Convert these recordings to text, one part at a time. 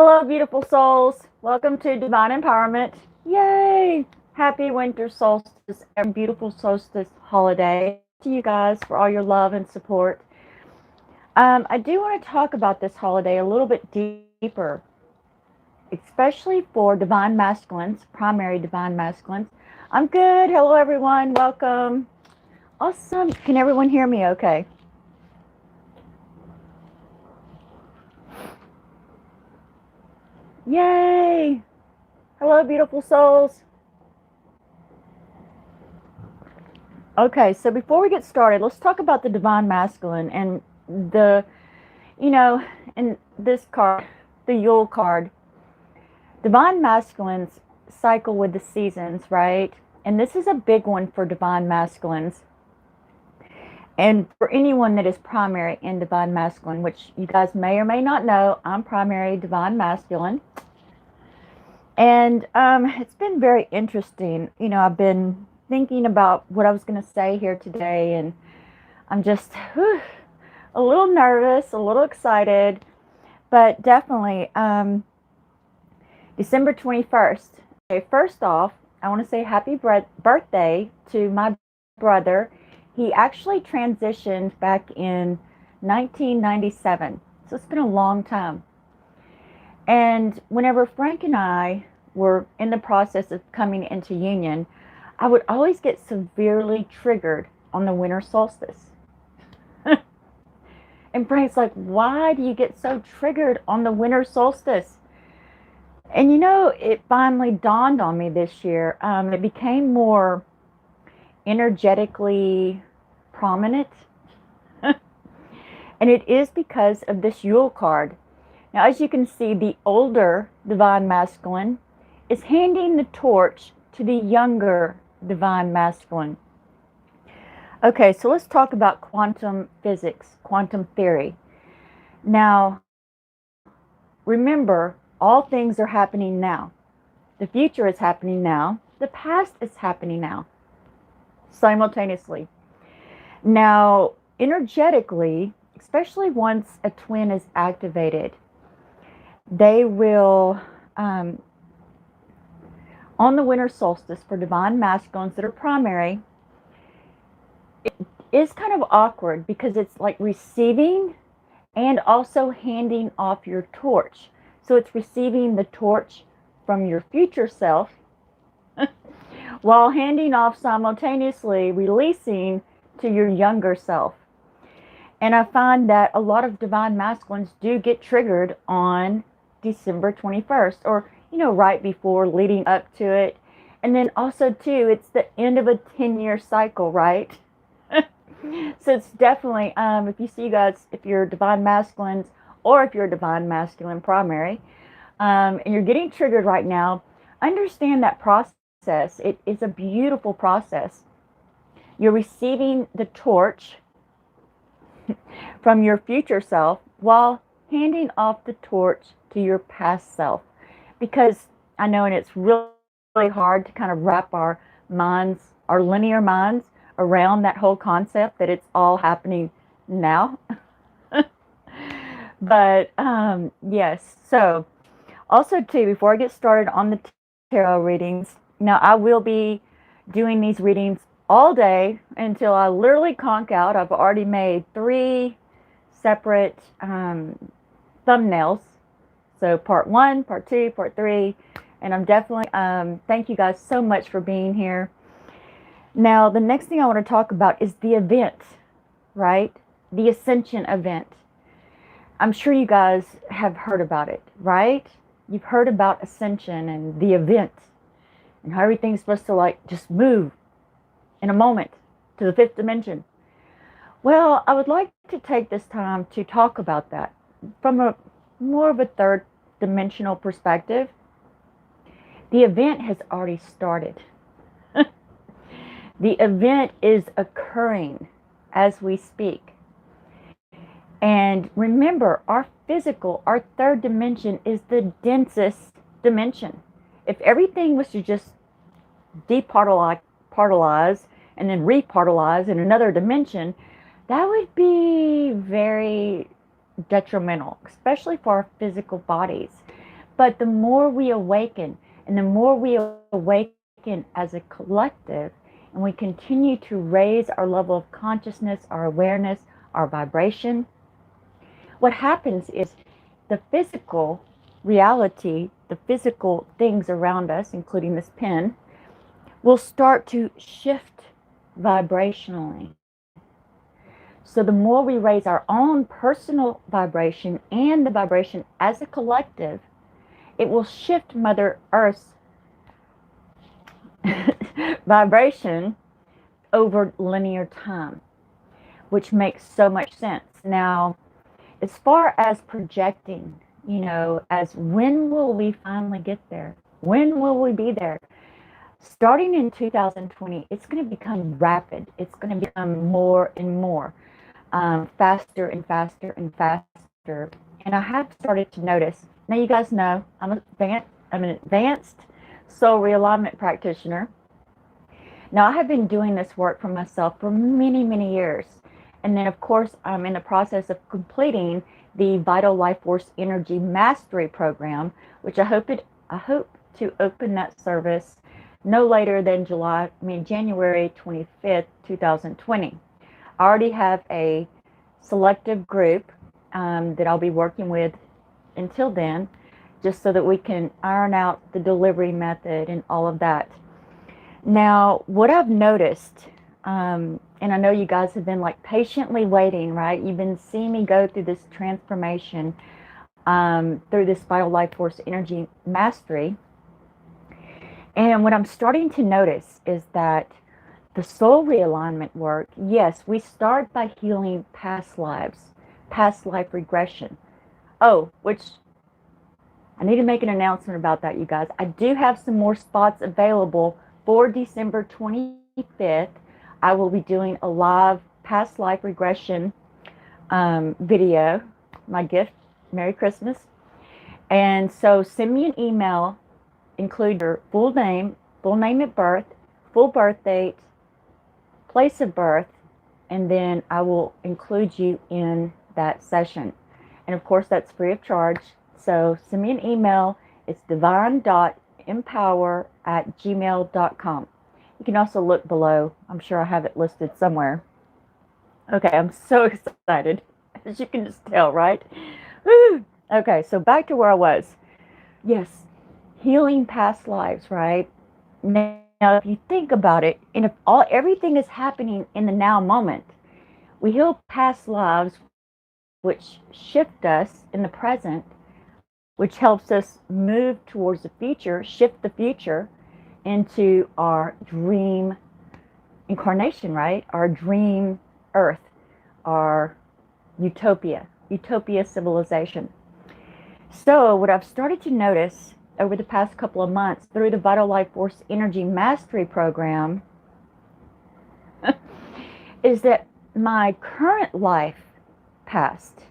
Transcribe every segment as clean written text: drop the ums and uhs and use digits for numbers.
Hello, beautiful souls. Welcome to Divine Empowerment. Yay! Happy winter solstice and beautiful solstice holiday to you guys for all your love and support. I do want to talk about this holiday a little bit deeper, especially for divine masculines, primary divine masculines. I'm good. Hello, everyone. Welcome. Awesome. Can everyone hear me okay? Yay! Hello, beautiful souls. Okay, so before we get started, let's talk about the divine masculine and in this card, the Yule card. Divine masculines cycle with the seasons, right? And this is a big one for divine masculines. And for anyone that is primary in divine masculine, which you guys may or may not know, I'm primary divine masculine. And it's been very interesting. I've been thinking about what I was going to say here today, and I'm just a little nervous, a little excited, but definitely December 21st. Okay, first off, I want to say happy birthday to my brother. He actually transitioned back in 1997, so it's been a long time. And whenever Frank and I were in the process of coming into union, I would always get severely triggered on the winter solstice. And Frank's like, why do you get so triggered on the winter solstice? And it finally dawned on me this year. It became more energetically prominent. And it is because of this Yule card. Now, as you can see, the older divine masculine is handing the torch to the younger divine masculine. Okay, so let's talk about quantum physics, quantum theory. Now, remember, all things are happening now. The future is happening now. The past is happening now, simultaneously. Now, energetically, especially once a twin is activated, they will, on the winter solstice for divine masculines that are primary, it is kind of awkward because it's like receiving and also handing off your torch. So it's receiving the torch from your future self while handing off simultaneously, releasing to your younger self. And I find that a lot of divine masculines do get triggered on December 21st, or right before, leading up to it. And then also too, it's the end of a 10-year cycle, right? So it's definitely, if you see, you guys, if you're divine masculines, or if you're a divine masculine primary, and you're getting triggered right now, understand that process. It is a beautiful process. You're receiving the torch from your future self while handing off the torch to your past self. Because I know, and it's really hard to kind of wrap our minds, our linear minds, around that whole concept that it's all happening now. But yes, so also too, before I get started on the tarot readings, now I will be doing these readings all day until I literally conk out. I've already made 3 separate thumbnails. So part 1, part 2, part 3, and I'm definitely, thank you guys so much for being here. Now, the next thing I want to talk about is the event, right? The Ascension event. I'm sure you guys have heard about it, right? You've heard about Ascension and the event and how everything's supposed to just move in a moment to the 5th dimension. Well, I would like to take this time to talk about that from a more of a 3rd dimensional perspective. The event has already started. The event is occurring as we speak. And remember, our physical, our 3rd dimension is the densest dimension. If everything was to just departalize and then repartalize in another dimension, that would be very detrimental, especially for our physical bodies. But the more we awaken, and the more we awaken as a collective, and we continue to raise our level of consciousness, our awareness, our vibration, what happens is the physical reality, the physical things around us, including this pen, will start to shift vibrationally. So the more we raise our own personal vibration and the vibration as a collective, it will shift Mother Earth's vibration over linear time, which makes so much sense. Now, as far as projecting, as when will we finally get there? When will we be there? Starting in 2020, it's going to become rapid. It's going to become more and more, faster and faster and faster. And I have started to notice. Now, you guys know I'm an advanced Soul Realignment practitioner. Now, I have been doing this work for myself for many, many years. And then, of course, I'm in the process of completing the Vital Life Force Energy Mastery Program, which I hope to open that service no later than January 25th, 2020. I already have a selective group that I'll be working with until then, just so that we can iron out the delivery method and all of that. Now, what I've noticed, and I know you guys have been like patiently waiting, right? You've been seeing me go through this transformation through this Vital Life Force Energy Mastery. And what I'm starting to notice is that the soul realignment work, yes, we start by healing past lives, past life regression. Oh, which I need to make an announcement about that, you guys. I do have some more spots available for December 25th. I will be doing a live past life regression video, my gift, Merry Christmas. And so send me an email, include your full name at birth, full birth date, place of birth, and then I will include you in that session. And of course, that's free of charge. So send me an email. It's divine.empower@gmail.com. You can also look below. I'm sure I have it listed somewhere. Okay, I'm so excited, as you can just tell, right? Woo! Okay, so back to where I was. Yes, healing past lives, right? Now, if you think about it, and if everything is happening in the now moment, we heal past lives, which shift us in the present, which helps us move towards the future, shift the future into our dream incarnation, right? Our dream earth, our utopia civilization. So what I've started to notice over the past couple of months through the Vital Life Force Energy Mastery Program is that my current life past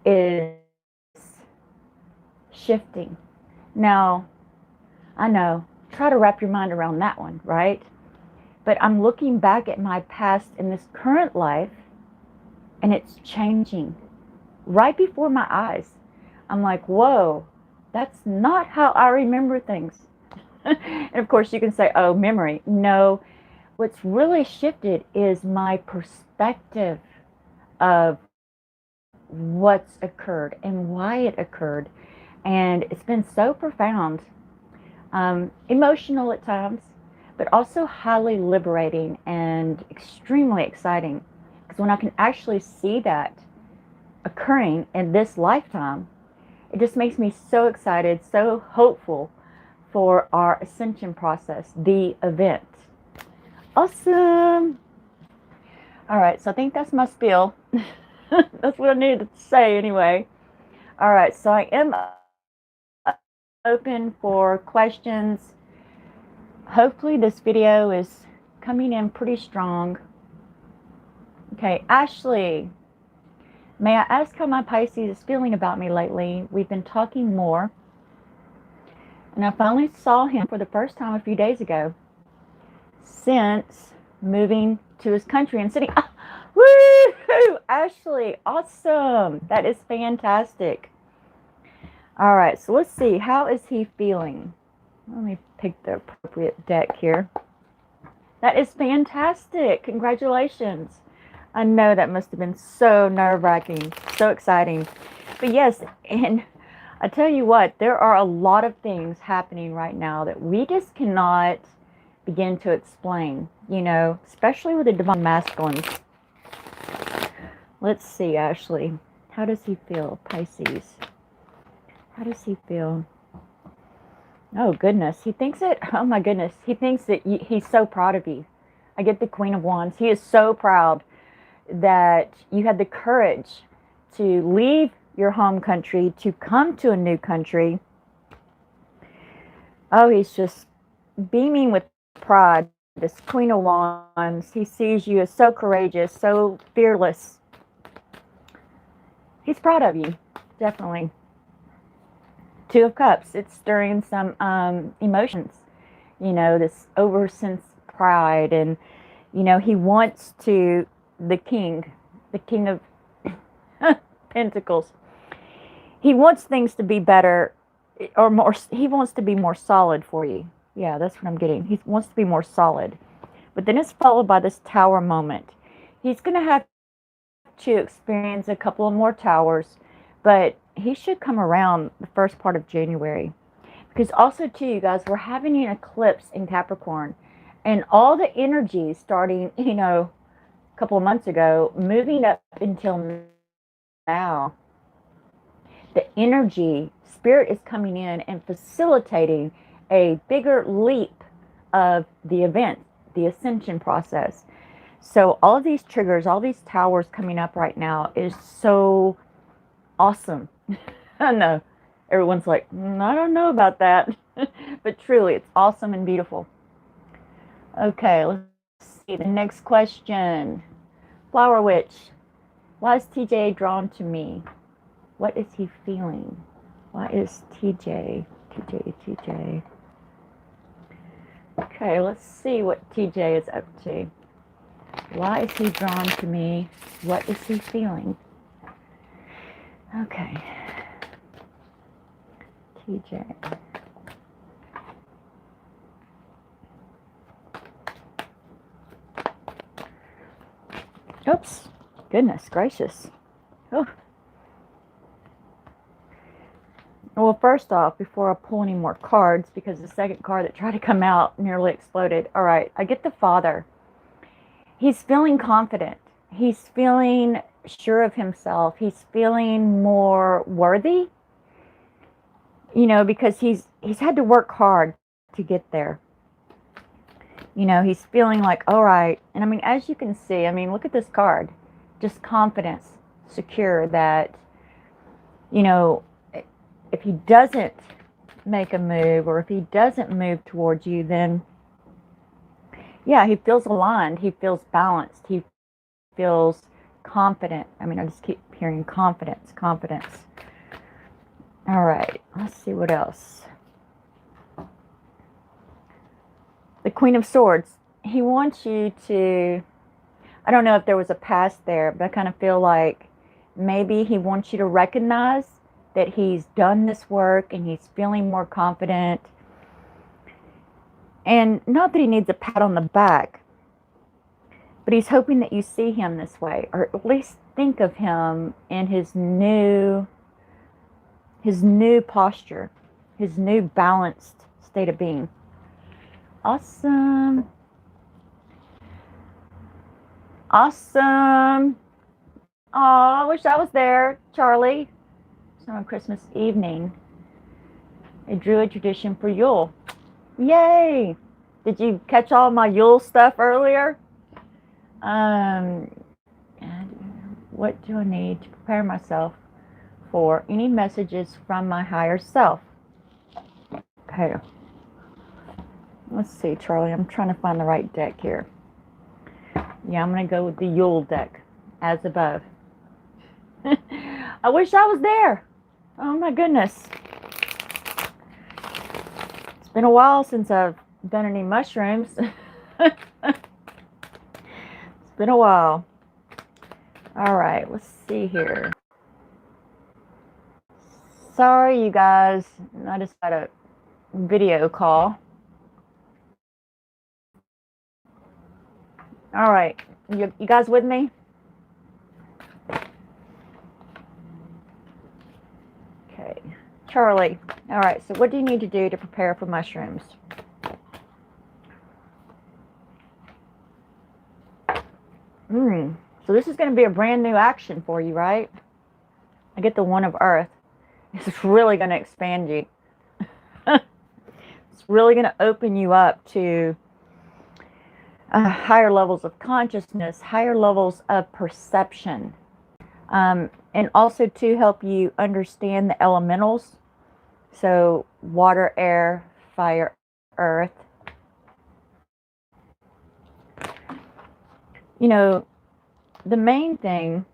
is shifting. Now, I know, try to wrap your mind around that one, right? But I'm looking back at my past in this current life, and it's changing right before my eyes. I'm like, whoa, that's not how I remember things. And of course, you can say, oh, memory. No, what's really shifted is my perspective of what's occurred and why it occurred. And it's been so profound, emotional at times, but also highly liberating and extremely exciting. Because when I can actually see that occurring in this lifetime, it just makes me so excited, so hopeful for our ascension process, the event. Awesome. All right, so I think that's my spiel. That's what I needed to say anyway. All right, so I am open for questions. Hopefully this video is coming in pretty strong. Okay, Ashley, may I ask how my Pisces is feeling about me lately? We've been talking more, and I finally saw him for the first time a few days ago since moving to his country and city. Ah, woo! Ashley, awesome. That is fantastic. All right, so let's see. How is he feeling? Let me pick the appropriate deck here. That is fantastic. Congratulations. I know that must have been so nerve-wracking, so exciting. But yes, and I tell you what, there are a lot of things happening right now that we just cannot begin to explain, you know, especially with the divine masculines. Let's see, Ashley. How does he feel, Pisces? How does he feel? Oh, goodness. He thinks it. Oh, my goodness. He thinks that he's so proud of you. I get the Queen of Wands. He is so proud that you had the courage to leave your home country, to come to a new country. Oh, he's just beaming with pride. This Queen of Wands. He sees you as so courageous, so fearless. He's proud of you. Definitely. Two of Cups, it's stirring some emotions, you know, this oversense pride, and, you know, he wants to, the king of Pentacles, he wants things to be better, or more, he wants to be more solid for you. Yeah, that's what I'm getting. He wants to be more solid. But then it's followed by this tower moment. He's going to have to experience a couple of more towers, but he should come around the first part of January. Because also, too, you guys, we're having an eclipse in Capricorn. And all the energy starting, you know, a couple of months ago, moving up until now, the energy, spirit is coming in and facilitating a bigger leap of the event, the ascension process. So all of these triggers, all these towers coming up right now is so awesome. I know. Everyone's like, I don't know about that. But truly, it's awesome and beautiful. Okay, let's see the next question. Flower Witch, why is TJ drawn to me? What is he feeling? Why is TJ? Okay, let's see what TJ is up to. Why is he drawn to me? What is he feeling? Okay. TJ. Oops. Goodness gracious. Oh. Well, first off, before I pull any more cards, because the second card that tried to come out nearly exploded. All right, I get the Father. He's feeling confident. He's feeling sure of himself. He's feeling more worthy, you know, because he's had to work hard to get there. You know, he's feeling like, all right. And I mean, as you can see, I mean, look at this card. Just confidence, secure that, you know, if he doesn't make a move, or if he doesn't move towards you, then yeah, he feels aligned. He feels balanced. He feels confident. I mean, I just keep hearing confidence. All right, let's see what else. The Queen of Swords. He wants you to, I don't know if there was a past there, but I kind of feel like maybe he wants you to recognize that he's done this work and he's feeling more confident. And not that he needs a pat on the back, but he's hoping that you see him this way, or at least think of him in his new posture, his new balanced state of being. Awesome. Awesome. Oh, I wish I was there, Charlie. So on Christmas evening, a Druid tradition for Yule. Yay! Did you catch all my Yule stuff earlier? What do I need to prepare myself for any messages from my higher self? Okay. Let's see, Charlie. I'm trying to find the right deck here. Yeah, I'm going to go with the Yule deck, as above. I wish I was there. Oh my goodness. It's been a while since I've done any mushrooms. It's been a while. All right, let's see here. Sorry, you guys. I just had a video call. All right. You guys with me? Okay. Charlie. All right. So what do you need to do to prepare for mushrooms? So this is going to be a brand new action for you, right? I get the One of Earth. It's really going to expand you. It's really going to open you up to higher levels of consciousness, higher levels of perception, and also to help you understand the elementals. So water, air, fire, earth. You know, the main thing,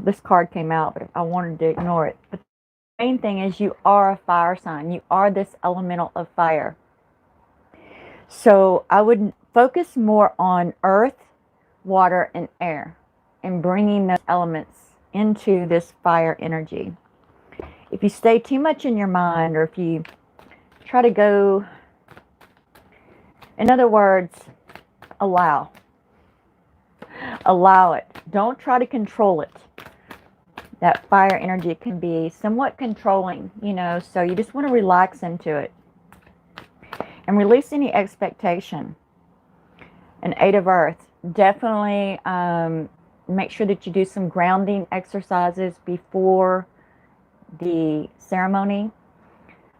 this card came out, but I wanted to ignore it. But the main thing is you are a fire sign. You are this elemental of fire. So I would focus more on earth, water, and air, and bringing those elements into this fire energy. If you stay too much in your mind, or if you try to go, in other words, allow it. Don't try to control it. That fire energy can be somewhat controlling, so you just want to relax into it and release any expectation. An Eight of Earth, definitely make sure that you do some grounding exercises before the ceremony.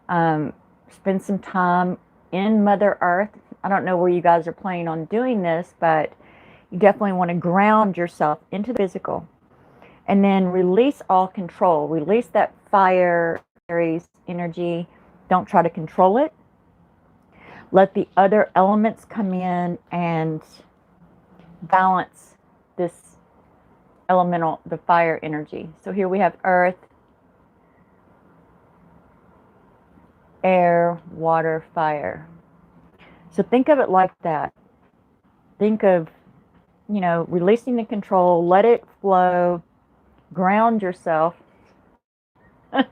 Spend some time in Mother Earth. I don't know where you guys are planning on doing this, but you definitely want to ground yourself into the physical. And then release all control. Release that fire energy. Don't try to control it. Let the other elements come in and balance this elemental, the fire energy. So here we have earth, air, water, fire. So think of it like that. Think of, releasing the control, let it flow, ground yourself. It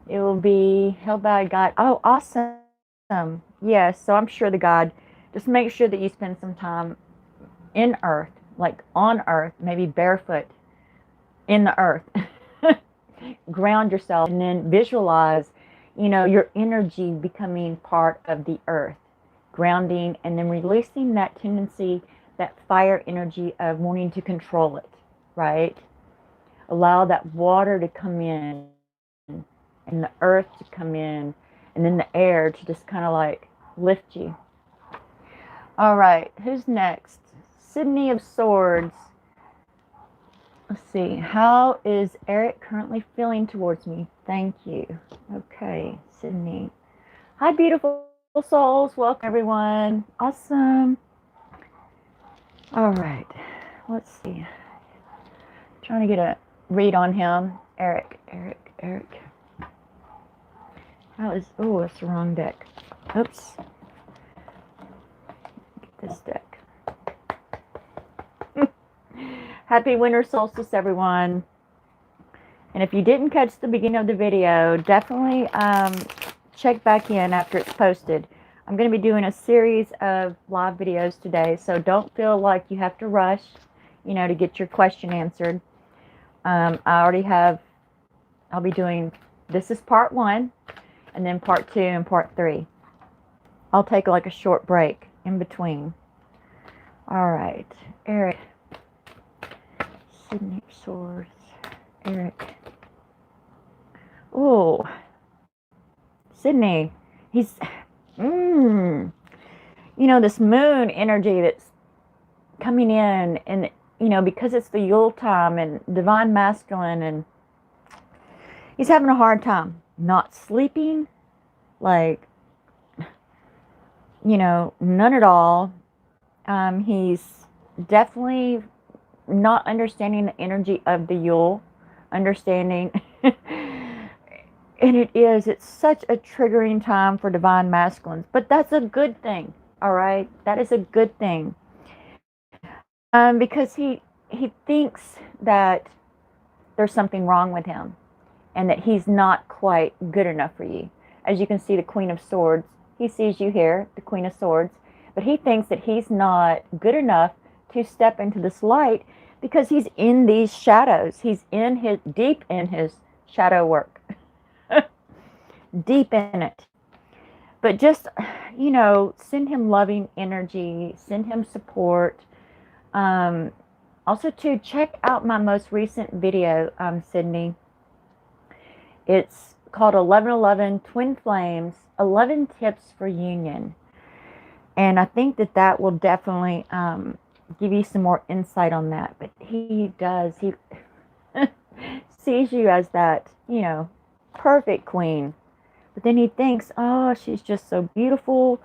will be held by a guide. Oh, awesome. Yes, so I'm sure the guide, just make sure that you spend some time in earth, like on earth, maybe barefoot in the earth. Ground yourself and then visualize, your energy becoming part of the earth. Grounding and then releasing that tendency, that fire energy of wanting to control it, right? Allow that water to come in and the earth to come in and then the air to just kind of like lift you. All right, who's next? Sydney of Swords. Let's see. How is Eric currently feeling towards me? Thank you. Okay, Sydney. Hi, beautiful souls. Welcome, everyone. Awesome. All right. Let's see. Trying to get a read on him. Eric. How is... Oh, it's the wrong deck. Oops. Get this deck. Happy winter solstice, everyone. And if you didn't catch the beginning of the video, definitely check back in after it's posted. I'm going to be doing a series of live videos today, so don't feel like you have to rush, to get your question answered. I'll be doing, this is part 1, and then part 2 and part 3. I'll take like a short break in between. All right, Eric. Sydney Swords, Eric. Oh, Sydney. He's, this moon energy that's coming in, and because it's the Yule time and divine masculine, and he's having a hard time not sleeping, like, none at all. He's definitely not understanding the energy of the Yule, understanding, and it's such a triggering time for divine masculines, but that's a good thing, all right? That is a good thing, because he thinks that there's something wrong with him, and that he's not quite good enough for you. As you can see, the Queen of Swords, he sees you here, the Queen of Swords, but he thinks that he's not good enough to step into this light because he's in these shadows. He's deep in his shadow work, deep in it. But just, send him loving energy, send him support. Also, to check out my most recent video, Sydney. It's called 1111 Twin Flames, 11 Tips for Union. And I think that will definitely give you some more insight on that. But he sees you as that, perfect queen. But then he thinks, oh, she's just so beautiful.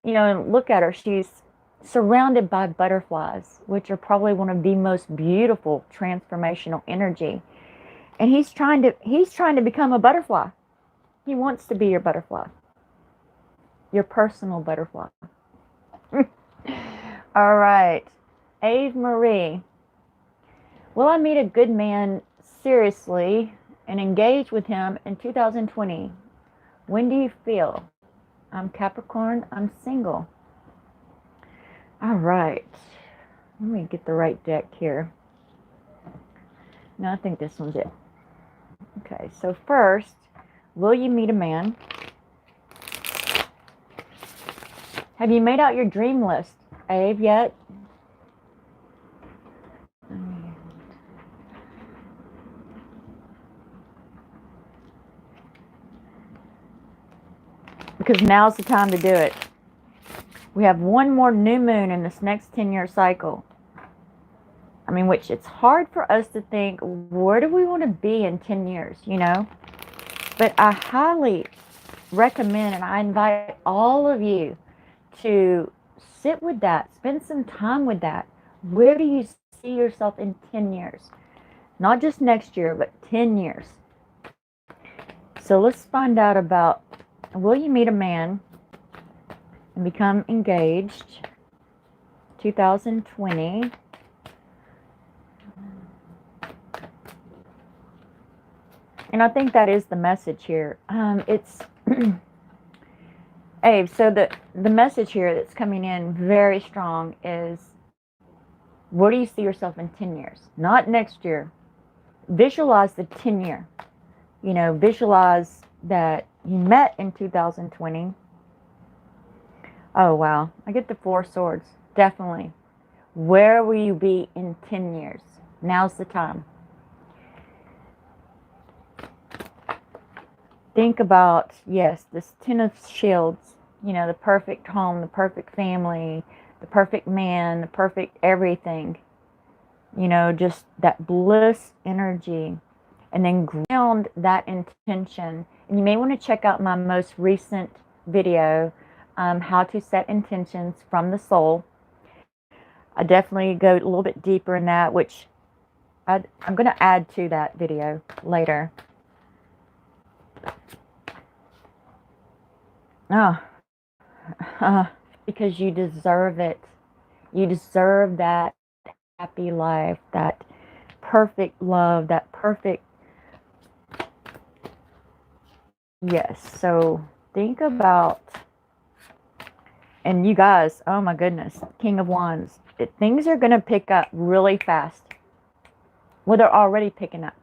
And look at her. She's surrounded by butterflies, which are probably one of the most beautiful transformational energy. And he's trying to become a butterfly. He wants to be your butterfly. Your personal butterfly. All right. Ave Marie. Will I meet a good man seriously and engage with him in 2020? When do you feel? I'm Capricorn. I'm single. All right. Let me get the right deck here. No, I think this one's it. Okay, so first, will you meet a man? Have you made out your dream list, Ave, yet? Because now's the time to do it. We have one more new moon in this next 10-year cycle. Which it's hard for us to think, where do we want to be in 10 years, But I highly recommend, and I invite all of you to sit with that, spend some time with that. Where do you see yourself in 10 years? Not just next year, but 10 years. So let's find out about, will you meet a man and become engaged? 2020. And I think that is the message here. It's Ave, so the message here that's coming in very strong is, where do you see yourself in 10 years? Not next year. Visualize the 10-year. Visualize that you met in 2020. Oh, wow. I get the 4 swords. Definitely. Where will you be in 10 years? Now's the time. Think about, yes, this 10 of shields, the perfect home, the perfect family, the perfect man, the perfect everything. Just that bliss energy. And then ground that intention. And you may want to check out my most recent video, how to set intentions from the soul. I definitely go a little bit deeper in that, which I'm going to add to that video later. Because you deserve it. You deserve that happy life, that perfect love, that perfect. Yes. So think about, and you guys, oh my goodness, King of Wands. Things are going to pick up really fast. Well, they're already picking up.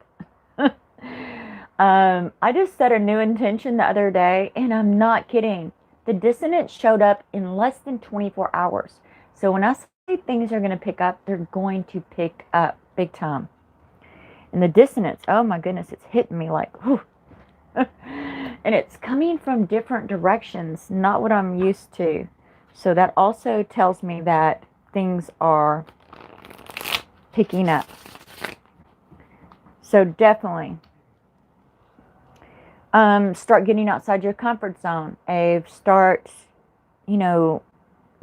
I just set a new intention the other day, and I'm not kidding. The dissonance showed up in less than 24 hours. So when I say things are going to pick up, they're going to pick up big time. And the dissonance, oh my goodness, it's hitting me like, whew. And it's coming from different directions, not what I'm used to. So that also tells me that things are picking up. So definitely. Start getting outside your comfort zone. Start, the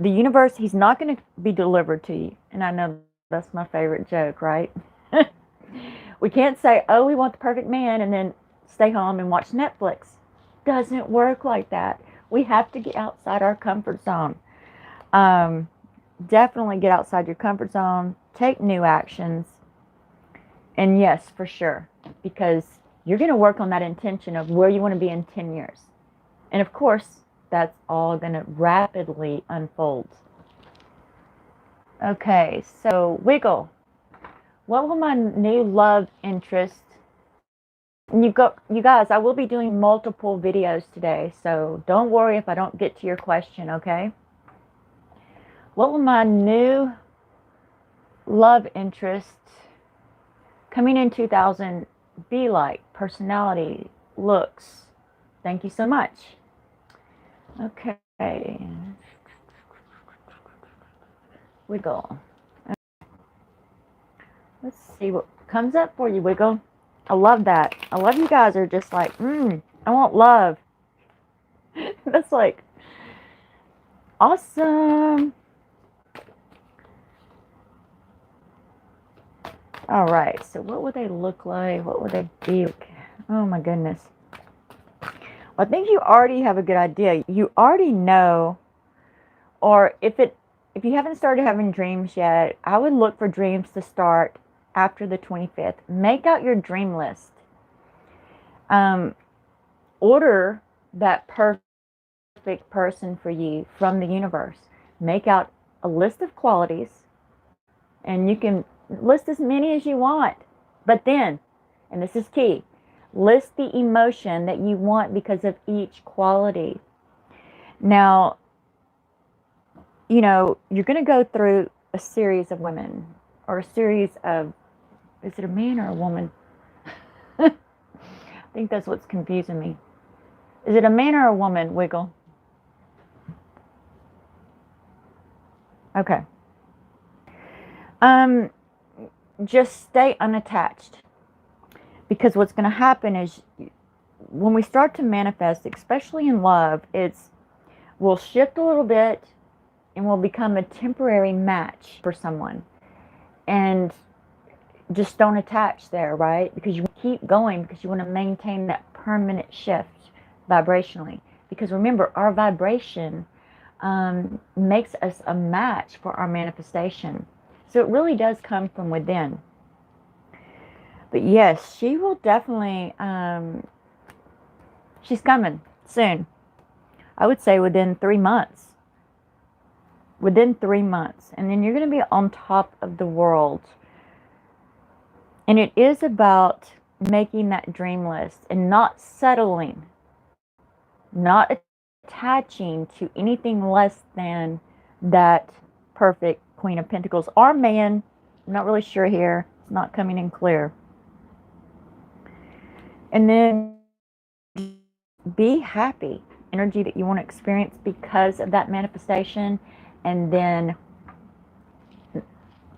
universe, he's not going to be delivered to you. And I know that's my favorite joke, right? We can't say, oh, we want the perfect man and then stay home and watch Netflix. Doesn't work like that. We have to get outside our comfort zone. Definitely get outside your comfort zone. Take new actions. And yes, for sure. Because you're going to work on that intention of where you want to be in 10 years. And of course, that's all going to rapidly unfold. Okay, so Wiggle. What will my new love interest? You guys, I will be doing multiple videos today, so don't worry if I don't get to your question, okay? What will my new love interest coming in 2000 be like? Personality, looks. Thank you so much. Okay. Wiggle. Let's see what comes up for you, Wiggle. I love that. I love you guys are just like, I want love. That's like awesome. All right, so what would they look like? What would they be? Oh my goodness. Well, I think you already have a good idea. You already know, or if you haven't started having dreams yet, I would look for dreams to start after the 25th. Make out your dream list. Order that perfect person for you from the universe. Make out a list of qualities, and you can list as many as you want. But then, and this is key, list the emotion that you want because of each quality. Now, you know, you're going to go through a series of women, or a series of, is it a man or a woman? I think that's what's confusing me. Is it a man or a woman, Wiggle? Okay. Just stay unattached. Because what's going to happen is when we start to manifest, especially in love, we'll shift a little bit and we'll become a temporary match for someone. And just don't attach there, right? Because you keep going because you want to maintain that permanent shift vibrationally. Because remember, our vibration makes us a match for our manifestation. So it really does come from within. But yes, she will definitely, she's coming soon. I would say within 3 months. Within 3 months. And then you're going to be on top of the world. And it is about making that dream list and not settling. Not attaching to anything less than that perfect Queen of Pentacles. Or man, I'm not really sure here. It's not coming in clear. And then be happy. Energy that you want to experience because of that manifestation. And then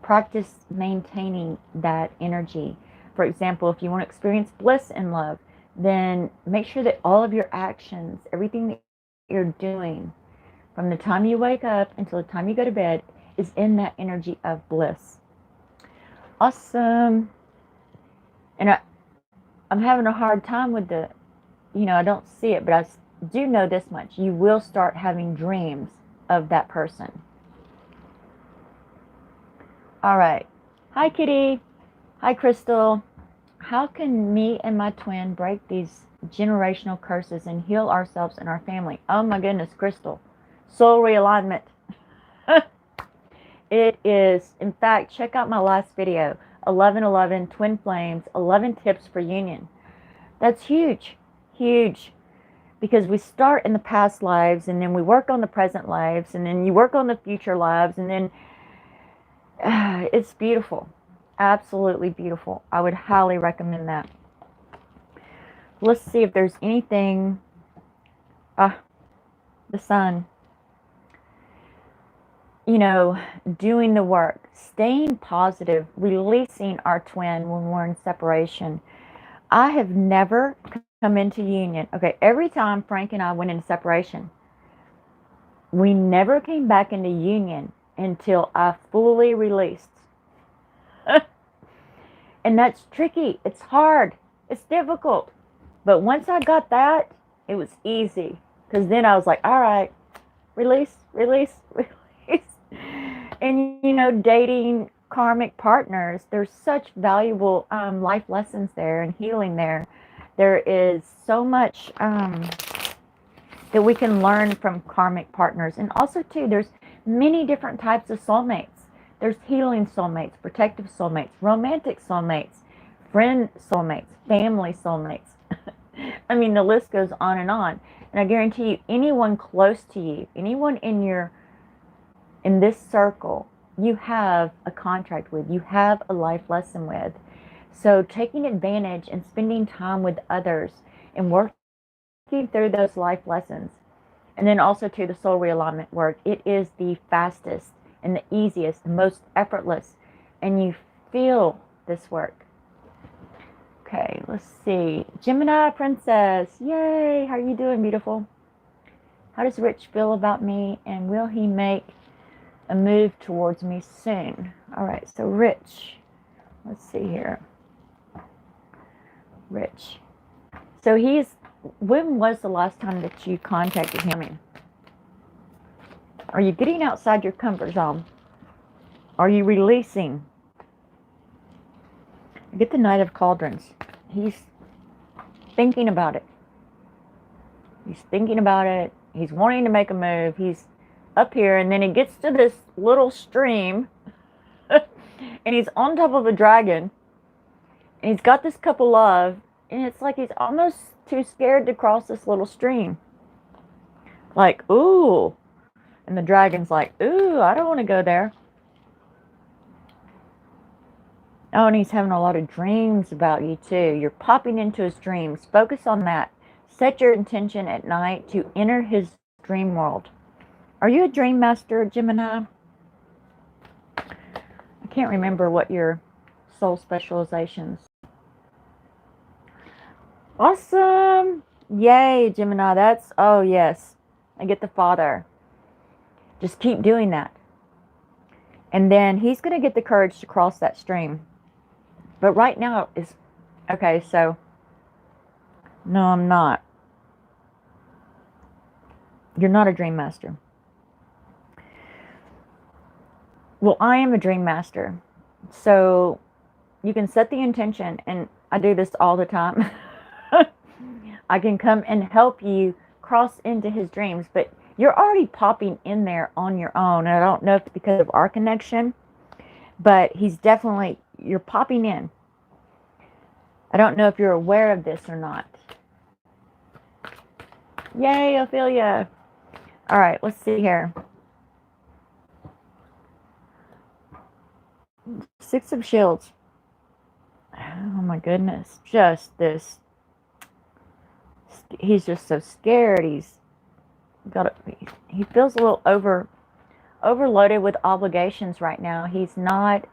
practice maintaining that energy. For example, if you want to experience bliss in love, then make sure that all of your actions, everything that you're doing, from the time you wake up until the time you go to bed, is in that energy of bliss. Awesome. And I'm having a hard time with the, I don't see it, but I do know this much. You will start having dreams of that person. All right. Hi, Kitty. Hi, Crystal. How can me and my twin break these generational curses and heal ourselves and our family? Oh my goodness, Crystal. Soul Realignment. It is, in fact, check out my last video, 1111 Twin Flames, 11 Tips for Union. That's huge, huge. Because we start in the past lives, and then we work on the present lives, and then you work on the future lives, and then it's beautiful. Absolutely beautiful. I would highly recommend that. Let's see if there's anything. The sun. Doing the work, staying positive, releasing our twin when we're in separation. I have never come into union. Okay, every time Frank and I went into separation, we never came back into union until I fully released. And that's tricky. It's hard. It's difficult. But once I got that, it was easy. Because then I was like, all right, release, release, release. And, dating karmic partners, there's such valuable life lessons there and healing there. There is so much that we can learn from karmic partners. And also, too, there's many different types of soulmates. There's healing soulmates, protective soulmates, romantic soulmates, friend soulmates, family soulmates. I mean, the list goes on. And I guarantee you, anyone close to you, anyone in this circle, you have a contract with, you have a life lesson with. So taking advantage and spending time with others and working through those life lessons. And then also to the soul realignment work. It is the fastest and the easiest, the most effortless. And you feel this work. Okay, let's see. Gemini Princess. Yay. How are you doing, beautiful? How does Rich feel about me? And will he make a move towards me soon? All right, so Rich. Let's see here. Rich. So when was the last time that you contacted him? Are you getting outside your comfort zone? Are you releasing? I get the Knight of Cauldrons. He's thinking about it. He's thinking about it. He's wanting to make a move. He's up here, and then he gets to this little stream, and he's on top of a dragon, and he's got this cup of love, and it's like he's almost too scared to cross this little stream. Like, ooh. And the dragon's like, ooh, I don't want to go there. Oh, and he's having a lot of dreams about you too. You're popping into his dreams. Focus on that. Set your intention at night to enter his dream world. Are you a dream master, Gemini? I can't remember what your soul specializations. Awesome. Yay, Gemini. Oh yes. I get the Father. Just keep doing that. And then he's going to get the courage to cross that stream. But right now is, okay, so, no, I'm not. You're not a dream master. Well, I am a dream master. So you can set the intention, and I do this all the time. I can come and help you cross into his dreams, but you're already popping in there on your own. And I don't know if it's because of our connection, but you're popping in. I don't know if you're aware of this or not. Yay, Ophelia. All right, let's see here. Six of Shields. Oh my goodness. Just this. He's just so scared. He feels a little overloaded with obligations right now. He's not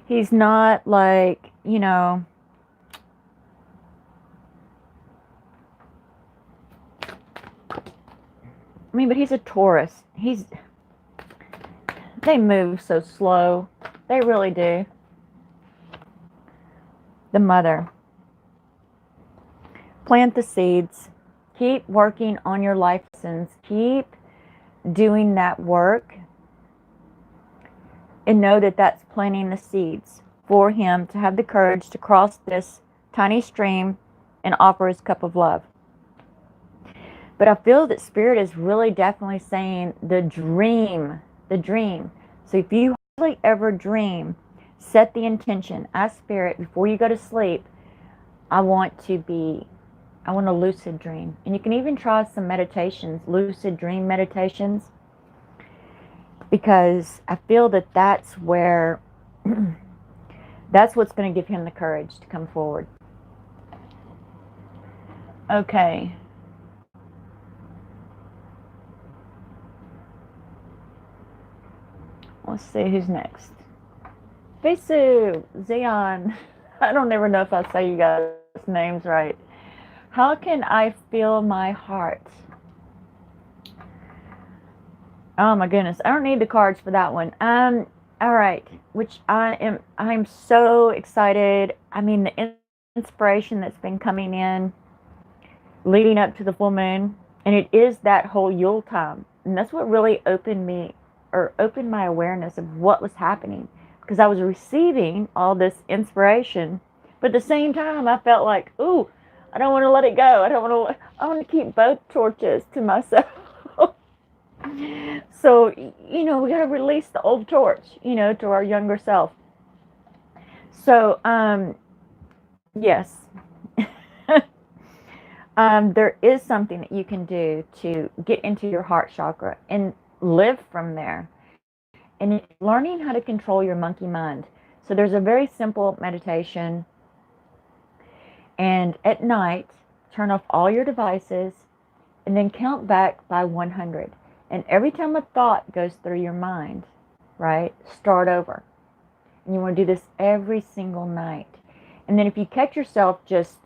he's not like, I mean, but he's a Taurus. They move so slow. They really do. The Mother. Plant the seeds. Keep working on your life lessons. Keep doing that work. And know that that's planting the seeds for him to have the courage to cross this tiny stream and offer his cup of love. But I feel that Spirit is really definitely saying the dream. So if you really ever dream, set the intention. Ask Spirit, before you go to sleep, I want a lucid dream. And you can even try some meditations, lucid dream meditations, because I feel that that's what's going to give him the courage to come forward. Okay. Let's see who's next. Fesu, Zion. I don't ever know if I say you guys' names right. How can I feel my heart? Oh my goodness, I don't need the cards for that one. All right, which I'm so excited. I mean, the inspiration that's been coming in leading up to the full moon, and it is that whole Yule time, and that's what really opened my awareness of what was happening. because I was receiving all this inspiration, but at the same time I felt like, ooh, I don't want to let it go. I want to keep both torches to myself. So, we got to release the old torch, to our younger self. So, yes. There is something that you can do to get into your heart chakra and live from there. And it's learning how to control your monkey mind. So there's a very simple meditation. And at night, turn off all your devices and then count back by 100. And every time a thought goes through your mind, right, start over. And you want to do this every single night. And then if you catch yourself just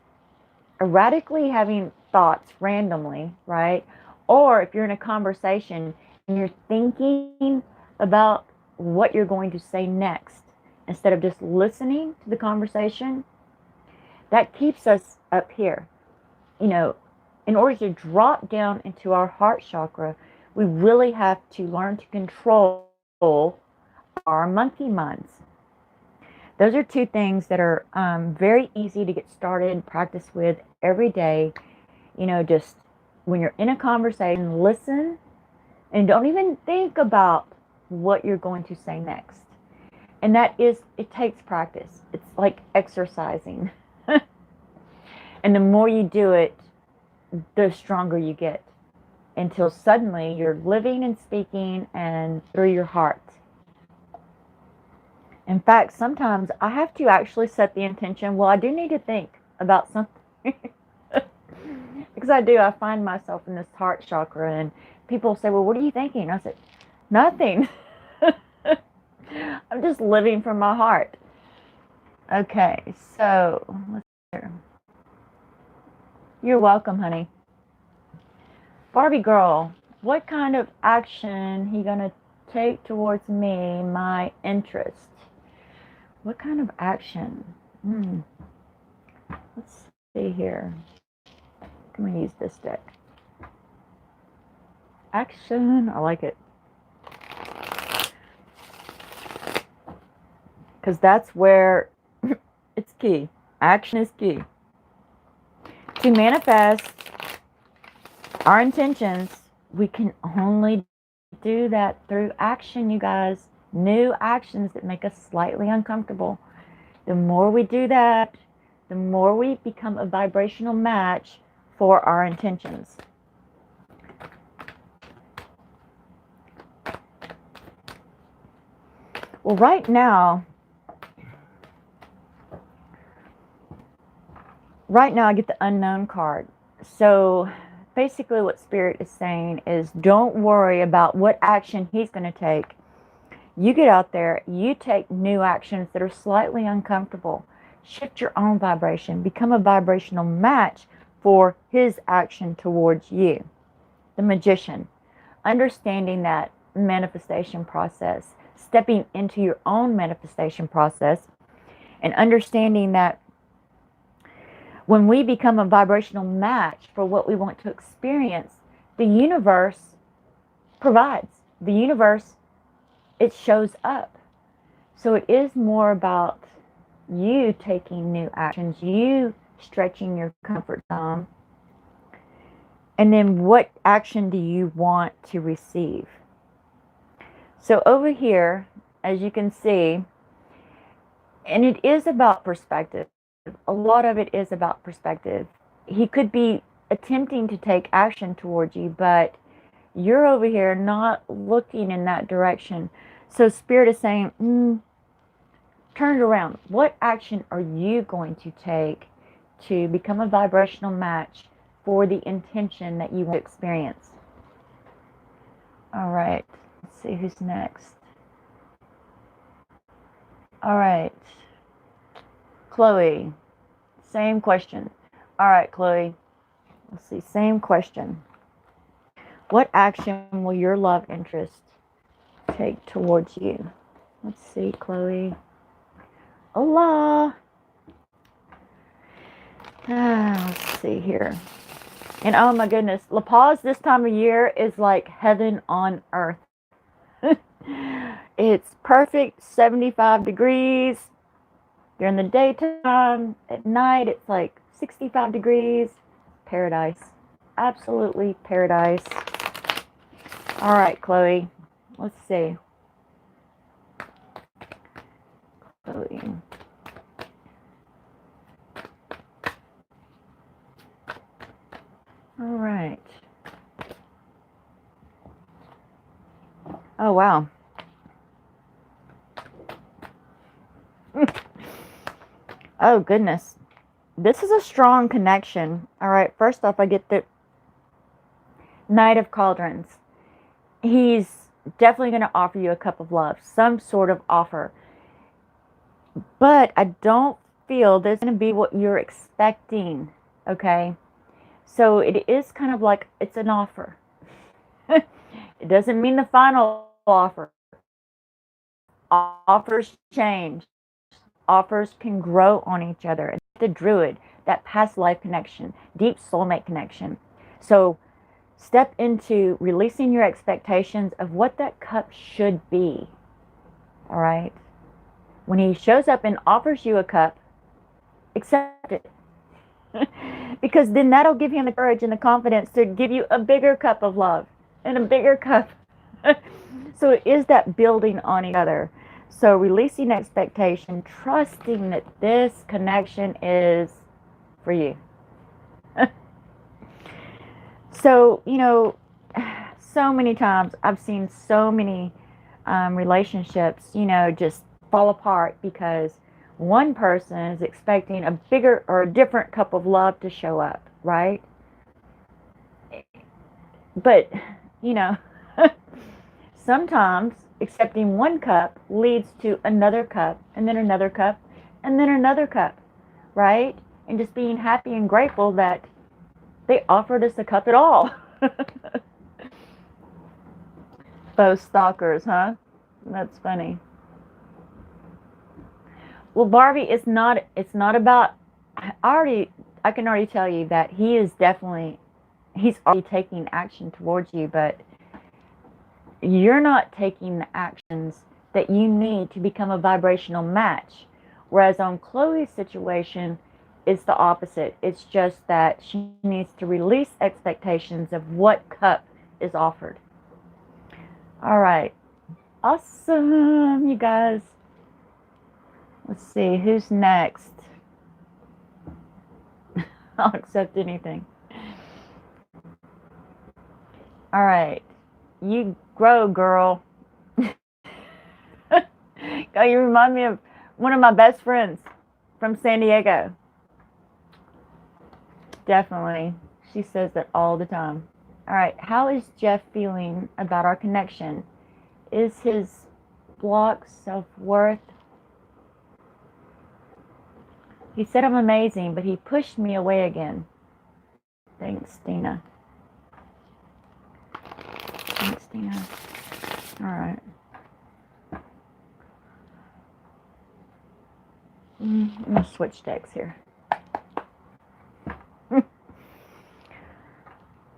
erratically having thoughts randomly, right, or if you're in a conversation and you're thinking about what you're going to say next instead of just listening to the conversation, that keeps us up here. In order to drop down into our heart chakra, we really have to learn to control our monkey minds. Those are two things that are very easy to get started and practice with every day. Just when you're in a conversation, listen and don't even think about what you're going to say next. And it takes practice. It's like exercising. And the more you do it, the stronger you get, until suddenly you're living and speaking and through your heart. In fact, sometimes I have to actually set the intention. Well, I do need to think about something. Because I find myself in this heart chakra, and people say, well, what are you thinking? I said, nothing. I'm just living from my heart. Okay, so let's see here. You're welcome, honey. Barbie girl, what kind of action he gonna take towards me, my interest? What kind of action? Let's see here. I'm gonna use this deck. Action, I like it. Because that's where it's key. Action is key. To manifest our intentions, we can only do that through action, you guys. New actions that make us slightly uncomfortable. The more we do that, the more we become a vibrational match for our intentions. Well, right now I get the unknown card. So basically what Spirit is saying is, don't worry about what action he's going to take. You get out there, you take new actions that are slightly uncomfortable. Shift your own vibration. Become a vibrational match for his action towards you. The Magician. Understanding that manifestation process. Stepping into your own manifestation process. And understanding that when we become a vibrational match for what we want to experience, the universe provides. The universe, it shows up. So it is more about you taking new actions, you stretching your comfort zone, and then what action do you want to receive? So over here, as you can see, and it is about perspective. A lot of it is about perspective. He could be attempting to take action towards you, but you're over here not looking in that direction. So Spirit is saying, turn it around. What action are you going to take to become a vibrational match for the intention that you want to experience? All right. Let's see who's next. All right. Chloe. Same question. All right, Chloe. Let's see. Same question. What action will your love interest take towards you? Let's see, Chloe. Hola. Let's see here. And oh my goodness, La Paz this time of year is like heaven on earth. It's perfect 75 degrees during the daytime. At night, it's like 65 degrees. Paradise. Absolutely paradise. All right, Chloe. Let's see. Chloe. All right. Oh, wow. Oh, goodness. This is a strong connection. All right. First off, I get the Knight of Cauldrons. He's definitely going to offer you a cup of love, some sort of offer. But I don't feel there's going to be what you're expecting. Okay. So it is kind of like it's an offer. It doesn't mean the final offer. Offers change. Offers can grow on each other. The Druid, that past life connection, deep soulmate connection. So step into releasing your expectations of what that cup should be. All right? When he shows up and offers you a cup, accept it. Because then that'll give him the courage and the confidence to give you a bigger cup of love and a bigger cup. So it is that building on each other. So releasing expectation, trusting that this connection is for you. So, you know, so many times I've seen so many relationships, you know, just fall apart because one person is expecting a bigger or a different cup of love to show up, right? But, you know, sometimes accepting one cup leads to another cup, and then another cup, and then another cup, right? And just being happy and grateful that they offered us a cup at all. Both stalkers, huh? That's funny. Well, Barbie, it's not about, I can already tell you that he's already taking action towards you, but you're not taking the actions that you need to become a vibrational match. Whereas on Chloe's situation, it's the opposite. It's just that she needs to release expectations of what cup is offered. All right. Awesome, you guys. Let's see, who's next? I'll accept anything. All right. You grow, girl. God, you remind me of one of my best friends from San Diego. Definitely. She says that all the time. All right. How is Jeff feeling about our connection? Is his block self-worth? He said I'm amazing, but he pushed me away again. Thanks, Dina. Thanks, Dina. All right. I'm going to switch decks here.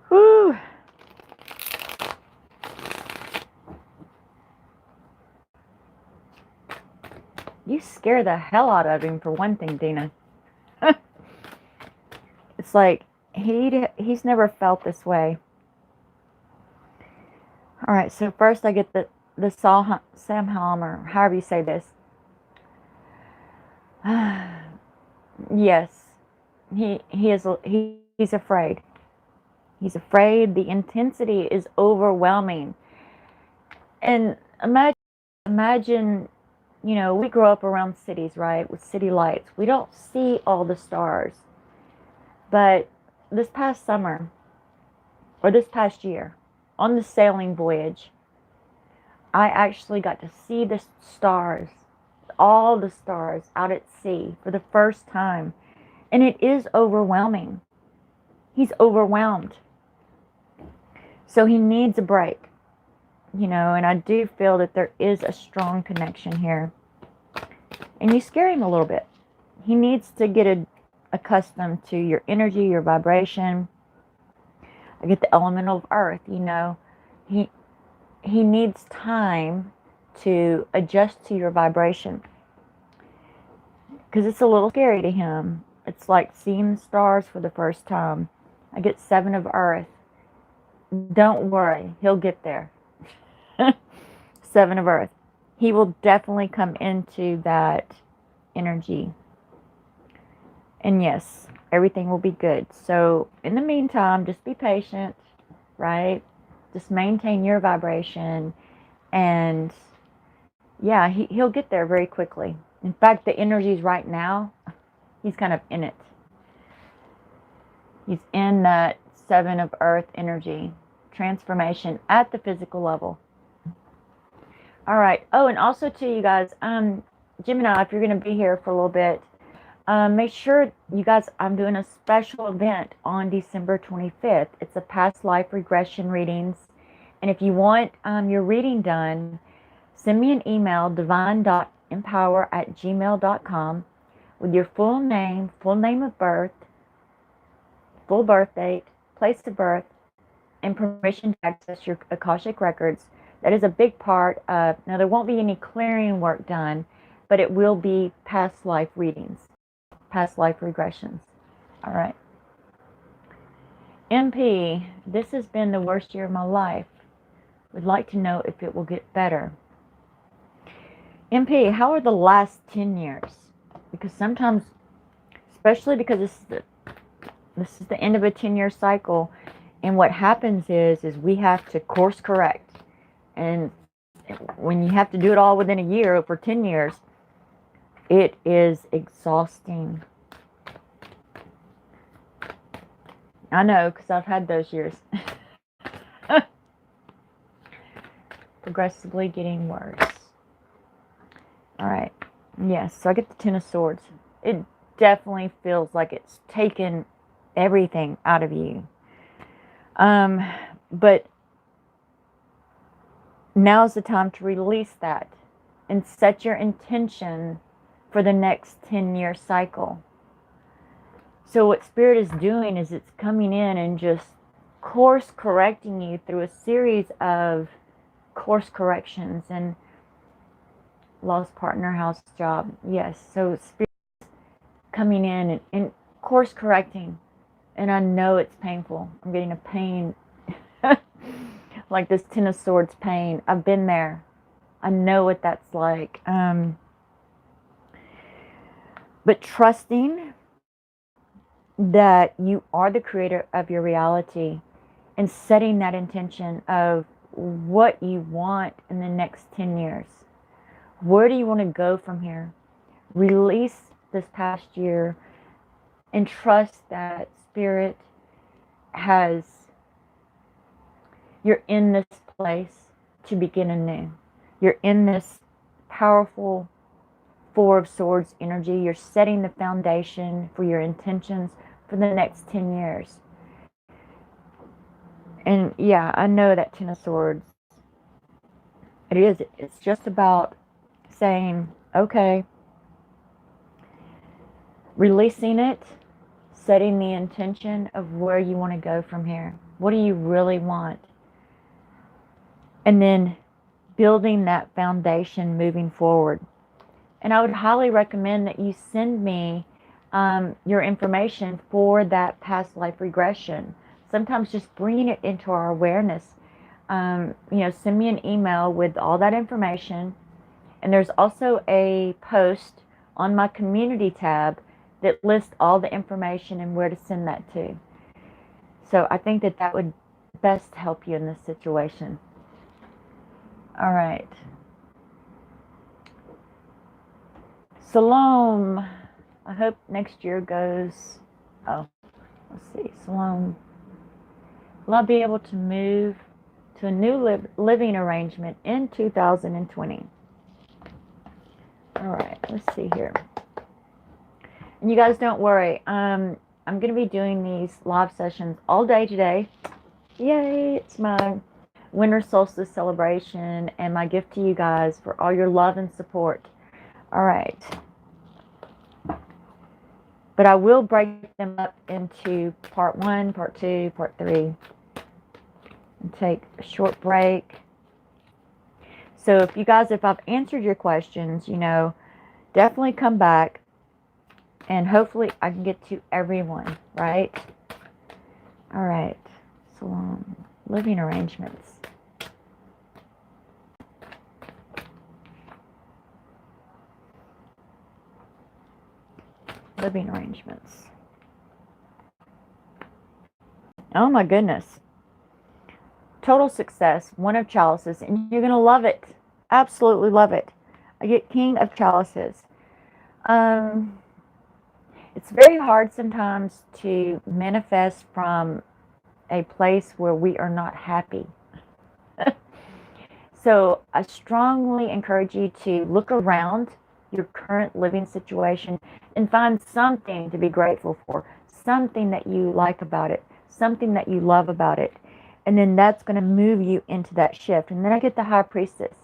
Whew. You scare the hell out of him, for one thing, Dina. It's like he's never felt this way. All right, so first I get the Samham, or however you say this. Yes, he's afraid. He's afraid. The intensity is overwhelming. And imagine, you know, we grow up around cities, right, with city lights. We don't see all the stars. But this past summer, or this past year, on the sailing voyage, I actually got to see the stars, all the stars out at sea for the first time. And it is overwhelming. He's overwhelmed. So he needs a break, you know, and I do feel that there is a strong connection here. And you scare him a little bit. He needs to get accustomed to your energy, your vibration. I get the element of earth, you know. He needs time to adjust to your vibration, because it's a little scary to him. It's like seeing the stars for the first time. I get 7 of Earth. Don't worry, he'll get there. 7 of Earth. He will definitely come into that energy. And yes, everything will be good. So in the meantime, just be patient, right? Just maintain your vibration. And yeah, he'll get there very quickly. In fact, the energies right now, he's kind of in it. He's in that 7 of Earth energy. Transformation at the physical level. All right. Oh, and also to you guys, Gemini, if you're going to be here for a little bit, make sure you guys, I'm doing a special event on December 25th. It's a past life regression readings. And if you want your reading done, send me an email, divine.empower@gmail.com, with your full name of birth, full birth date, place of birth, and permission to access your Akashic records. That is a big part of, now there won't be any clearing work done, but it will be past life readings, past life regressions. All right. MP, this has been the worst year of my life. Would like to know if it will get better. MP, how are the last 10 years? Because sometimes, especially because this is the end of a 10-year cycle, and what happens is we have to course correct. And when you have to do it all within a year for 10 years, it is exhausting. I know, because I've had those years. Progressively getting worse. All right. Yes, so I get the 10 of Swords. It definitely feels like it's taken everything out of you. But now's the time to release that and set your intention for the next 10-year cycle. So what Spirit is doing is it's coming in and just course correcting you through a series of course corrections. And lost partner, house, job. Yes, so Spirit is coming in and course correcting. And I know it's painful. I'm getting a pain. Like this 10 of Swords pain. I've been there. I know what that's like. But trusting that you are the creator of your reality and setting that intention of what you want in the next 10 years. Where do you want to go from here? Release this past year and trust that Spirit has, you're in this place to begin anew. You're in this powerful 4 of Swords energy. You're setting the foundation for your intentions for the next 10 years. And yeah, I know that 10 of Swords. It's just about saying, okay, releasing it, setting the intention of where you want to go from here. What do you really want? And then building that foundation moving forward. And I would highly recommend that you send me your information for that past life regression. Sometimes just bringing it into our awareness. Send me an email with all that information. And there's also a post on my community tab that lists all the information and where to send that to. So I think that would best help you in this situation. All right. Salome, I hope next year goes, let's see, Salome, will I be able to move to a new living arrangement in 2020? All right, let's see here. And you guys don't worry, I'm going to be doing these live sessions all day today. Yay, it's my winter solstice celebration and my gift to you guys for all your love and support. All right. But I will break them up into part 1, part 2, part 3. And take a short break. So if I've answered your questions, definitely come back, and hopefully I can get to everyone, right? All right. Salon, living arrangements. Living arrangements. Oh my goodness. Total success, one of chalices, and you're going to love it. Absolutely love it. I get King of Chalices. It's very hard sometimes to manifest from a place where we are not happy. So I strongly encourage you to look around your current living situation and find something to be grateful for, something that you like about it, something that you love about it. And then that's going to move you into that shift. And then I get the High Priestess.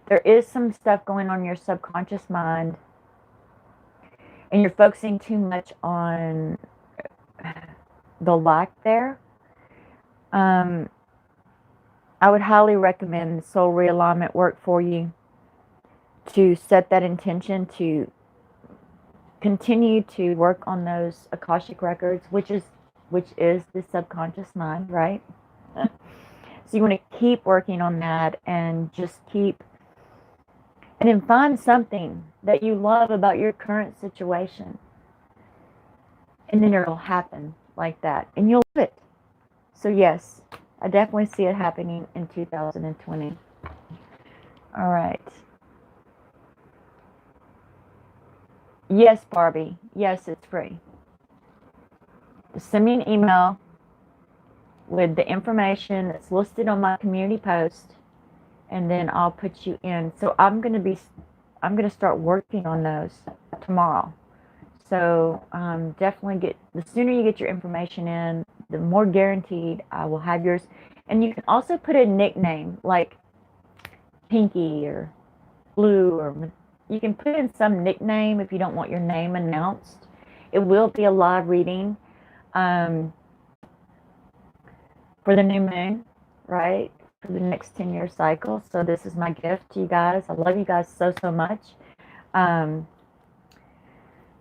There is some stuff going on in your subconscious mind, and you're focusing too much on the lack there. I would highly recommend Soul Realignment work for you, to set that intention to continue to work on those Akashic records, which is the subconscious mind, right? So you want to keep working on that, and just keep, and then find something that you love about your current situation, and then it'll happen like that, and you'll love it. So yes, I definitely see it happening in 2020. All right. Yes, Barbie. Yes, it's free. Just send me an email with the information that's listed on my community post, and then I'll put you in. So I'm going to start working on those tomorrow. So definitely the sooner you get your information in, the more guaranteed I will have yours. And you can also put a nickname like Pinky or Blue, or you can put in some nickname if you don't want your name announced. It will be a live reading for the new moon, right? For the next 10-year cycle. So this is my gift to you guys. I love you guys so, so much.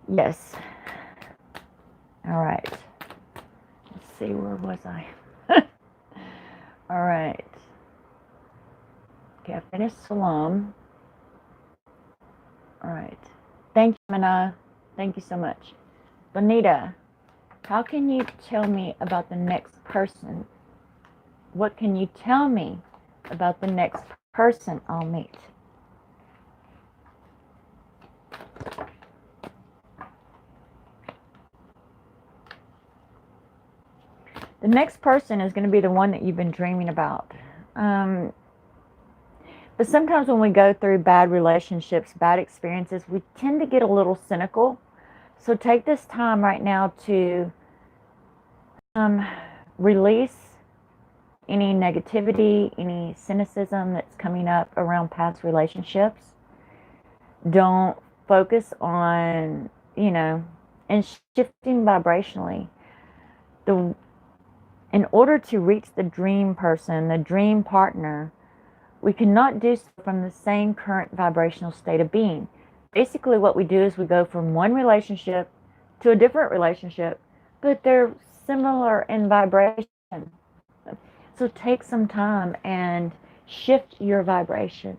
Yes. All right. Let's see, where was I? All right. Okay, I finished Salam. All right. Thank you, Mana. Thank you so much. Bonita, how can you tell me about the next person? What can you tell me about the next person I'll meet? The next person is going to be the one that you've been dreaming about. But sometimes when we go through bad relationships, bad experiences, we tend to get a little cynical. So take this time right now to release any negativity, any cynicism that's coming up around past relationships. Don't focus on, and shifting vibrationally. In order to reach the dream person, the dream partner, we cannot do so from the same current vibrational state of being. Basically, what we do is we go from one relationship to a different relationship, but they're similar in vibration. So take some time and shift your vibration.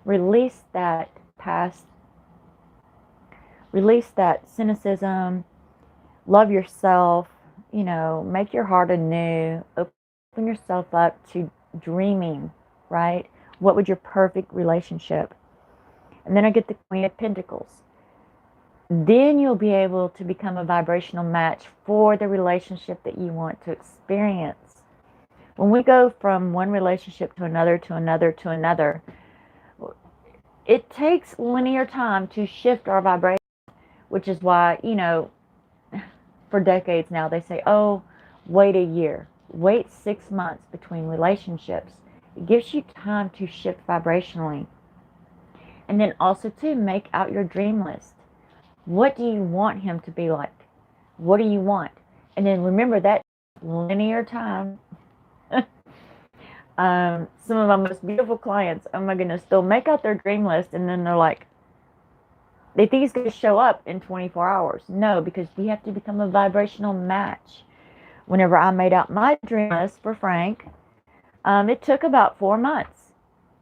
Release that past, release that cynicism, love yourself, make your heart anew, open yourself up to dreaming, right? What would your perfect relationship? And then I get the Queen of Pentacles. Then you'll be able to become a vibrational match for the relationship that you want to experience. When we go from one relationship to another, to another, to another, it takes linear time to shift our vibration, which is why, for decades now, they say, oh, wait a year, wait 6 months between relationships. It gives you time to shift vibrationally. And then also to make out your dream list. What do you want him to be like? What do you want? And then remember that linear time. Some of my most beautiful clients, oh my goodness, they'll make out their dream list and then they're like, they think it's going to show up in 24 hours. No, because we have to become a vibrational match. Whenever I made out my dream list for Frank, it took about 4 months.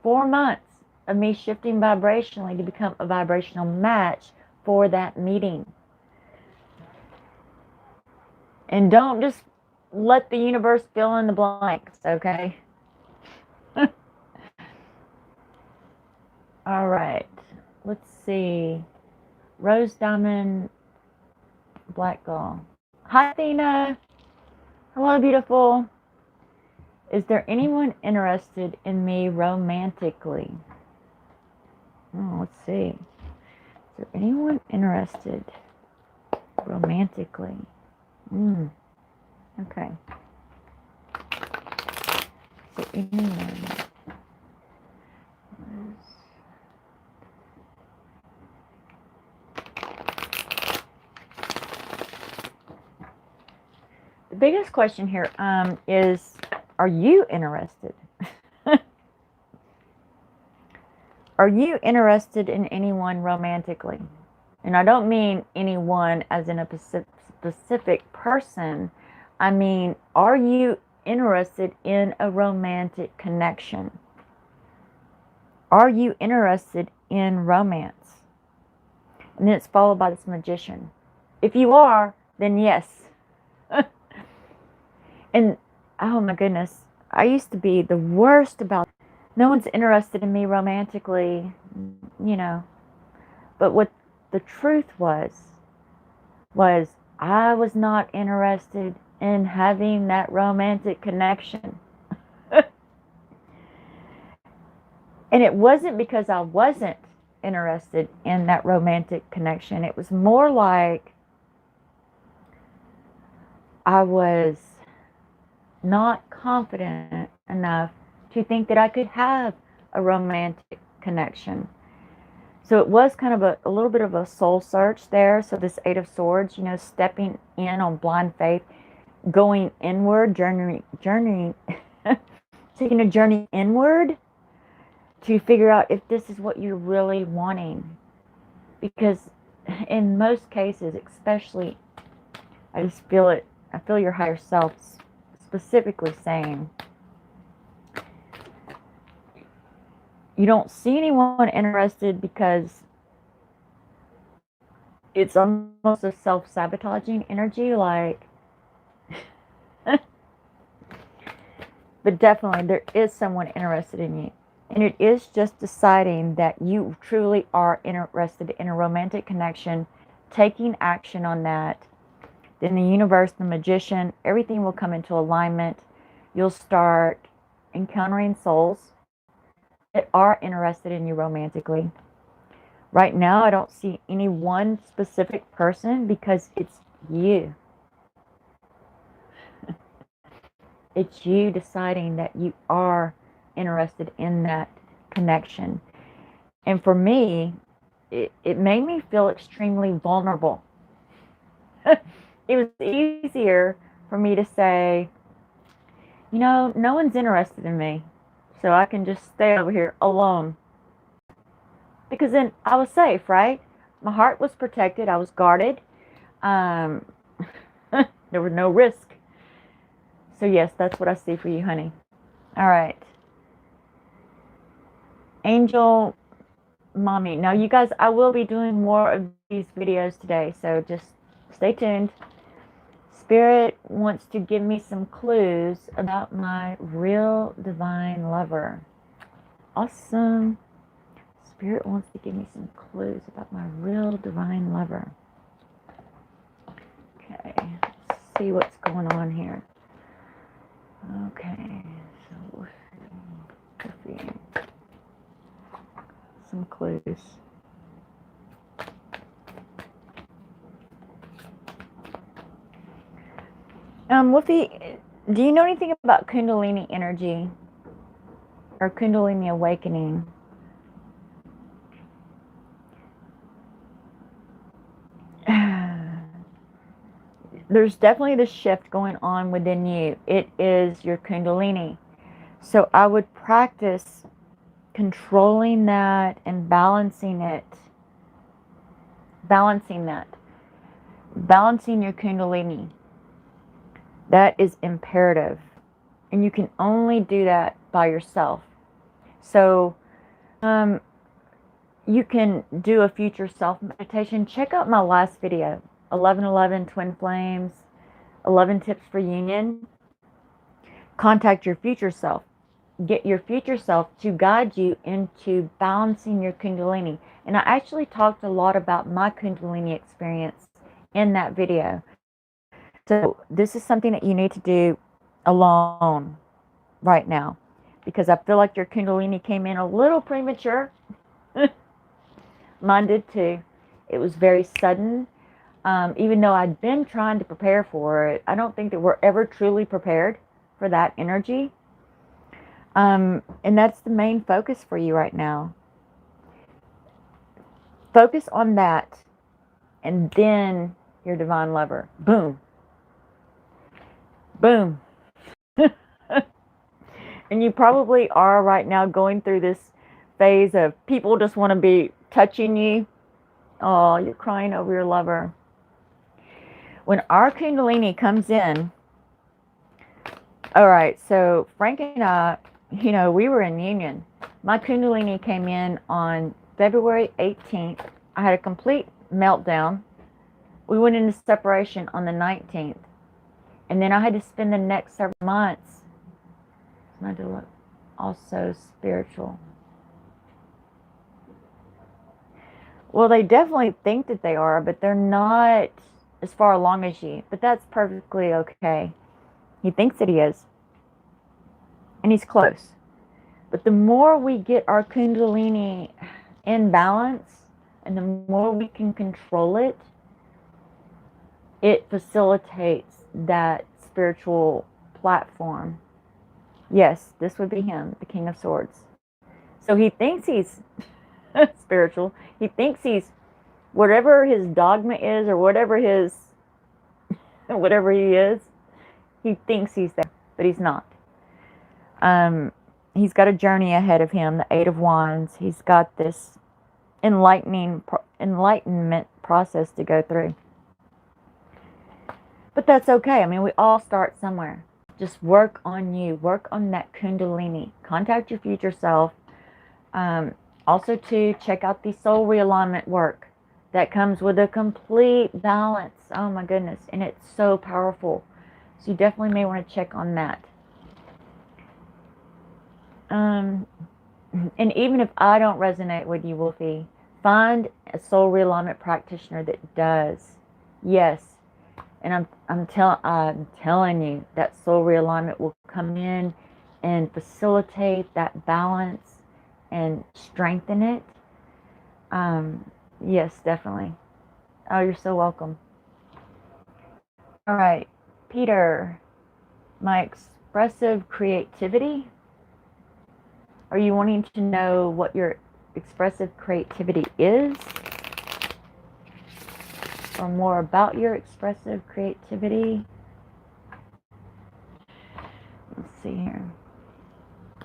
4 months of me shifting vibrationally to become a vibrational match for that meeting. And don't just let the universe fill in the blanks, okay? All right. Let's see. Rose Diamond Black Doll. Hi, Athena. Hello, beautiful. Is there anyone interested in me romantically? Oh, let's see. Is there anyone interested romantically? Okay. So anyone. The biggest question here is, are you interested? Are you interested in anyone romantically? And I don't mean anyone as in a specific person. I mean, are you interested in a romantic connection? Are you interested in romance? And then it's followed by this magician. If you are, then yes. And oh my goodness, I used to be the worst about no one's interested in me romantically, you know. But what the truth was I was not interested in having that romantic connection. And it wasn't because I wasn't interested in that romantic connection. It was more like I was not confident enough to think that I could have a romantic connection. So it was kind of a little bit of a soul search there. So this Eight of Swords, you know, stepping in on blind faith, going inward, journeying, taking a journey inward to figure out if this is what you're really wanting. Because in most cases, especially, I just feel it. I feel your higher self specifically saying, you don't see anyone interested because it's almost a self-sabotaging energy, like, but definitely there is someone interested in you. And it is just deciding that you truly are interested in a romantic connection, taking action on that. Then the universe, the magician, everything will come into alignment. You'll start encountering souls that are interested in you romantically. Right now, I don't see any one specific person because it's you. It's you deciding that you are interested in that connection. And for me, it made me feel extremely vulnerable. It was easier for me to say, you know, no one's interested in me, so I can just stay over here alone. Because then I was safe, right? My heart was protected. I was guarded. There was no risk. So yes, that's what I see for you, honey. All right. Angel Mommy. Now, you guys, I will be doing more of these videos today, so just stay tuned. Spirit wants to give me some clues about my real divine lover. Awesome. Spirit wants to give me some clues about my real divine lover. Okay, let's see what's going on here. Okay, so some clues. Wolfie, do you know anything about Kundalini energy or Kundalini awakening? There's definitely this shift going on within you. It is your Kundalini. So I would practice controlling that and balancing it. Balancing that. Balancing your Kundalini. That is imperative. And you can only do that by yourself. So you can do a future self meditation. Check out my last video, 1111 Twin Flames, 11 Tips for Union. Contact your future self. Get your future self to guide you into balancing your Kundalini. And I actually talked a lot about my Kundalini experience in that video. So this is something that you need to do alone right now, because I feel like your Kundalini came in a little premature. Mine did too. It was very sudden. Even though I'd been trying to prepare for it, I don't think that we're ever truly prepared for that energy. And that's the main focus for you right now. Focus on that, and then your divine lover. Boom. Boom. And you probably are right now going through this phase of people just want to be touching you. Oh, you're crying over your lover. When our Kundalini comes in, all right, so Frank and I, we were in union. My Kundalini came in on February 18th. I had a complete meltdown. We went into separation on the 19th. And then I had to spend the next several months. I had to look also spiritual. Well, they definitely think that they are, but they're not as far along as you. But that's perfectly okay. He thinks that he is. And he's close. But the more we get our Kundalini in balance, and the more we can control it, it facilitates that spiritual platform. Yes, this would be him, the King of Swords. So he thinks he's spiritual. He thinks he's whatever his dogma is, or whatever he is. He thinks he's there, but he's not. He's got a journey ahead of him, the Eight of Wands. He's got this enlightenment process to go through. But that's okay. I mean, we all start somewhere. Just work on you. Work on that Kundalini. Contact your future self. Also, to check out the Soul Realignment work that comes with a complete balance. Oh my goodness. And it's so powerful. So you definitely may want to check on that. And even if I don't resonate with you, Wolfie, find a Soul Realignment practitioner that does. Yes. And I'm telling you that Soul Realignment will come in and facilitate that balance and strengthen it. Yes, definitely. Oh, you're so welcome. All right, Peter, my expressive creativity. Are you wanting to know what your expressive creativity is? Or more about your expressive creativity? Let's see here.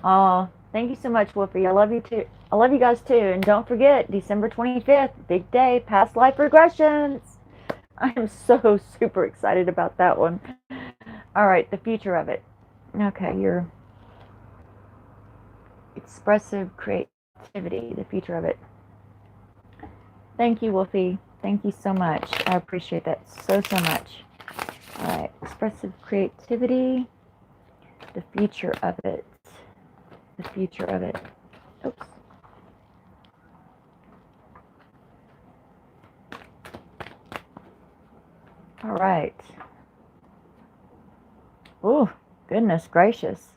Oh, thank you so much, Whoopi. I love you too. I love you guys too. And don't forget, December 25th, big day, past life regressions. I am so super excited about that one. All right, the future of it. Okay, your expressive creativity, the future of it. Thank you, Wolfie. Thank you so much. I appreciate that so much. All right, expressive creativity, the future of it. The future of it. Oops. All right. Oh, goodness gracious.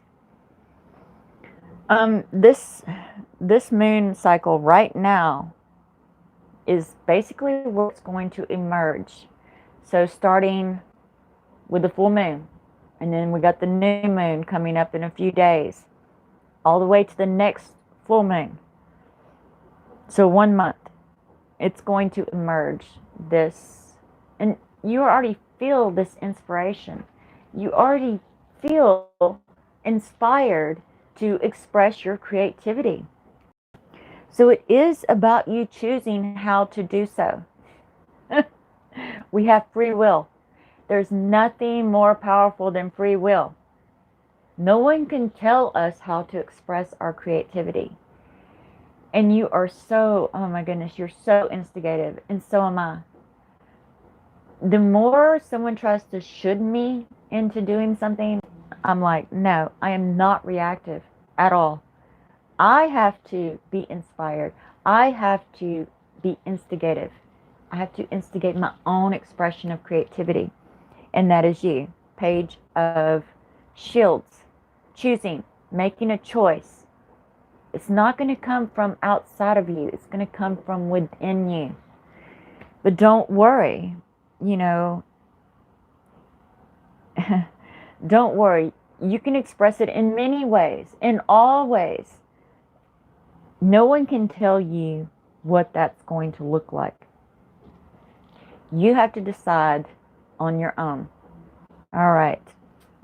This moon cycle right now is basically what's going to emerge. So starting with the full moon, and then we got the new moon coming up in a few days, all the way to the next full moon. So 1 month, it's going to emerge this, and you already feel this inspiration. You already feel inspired to express your creativity. So it is about you choosing how to do so. We have free will. There's nothing more powerful than free will. No one can tell us how to express our creativity. And you are so, oh my goodness, you're so instigative, and so am I. The more someone tries to should me into doing something, I'm like, no, I am not reactive at all. I have to be inspired. I have to be instigative. I have to instigate my own expression of creativity. And that is you. Page of Shields. Choosing, making a choice. It's not going to come from outside of you. It's going to come from within you. But don't worry, you know, don't worry. You can express it in many ways, in all ways. No one can tell you what that's going to look like. You have to decide on your own. All right.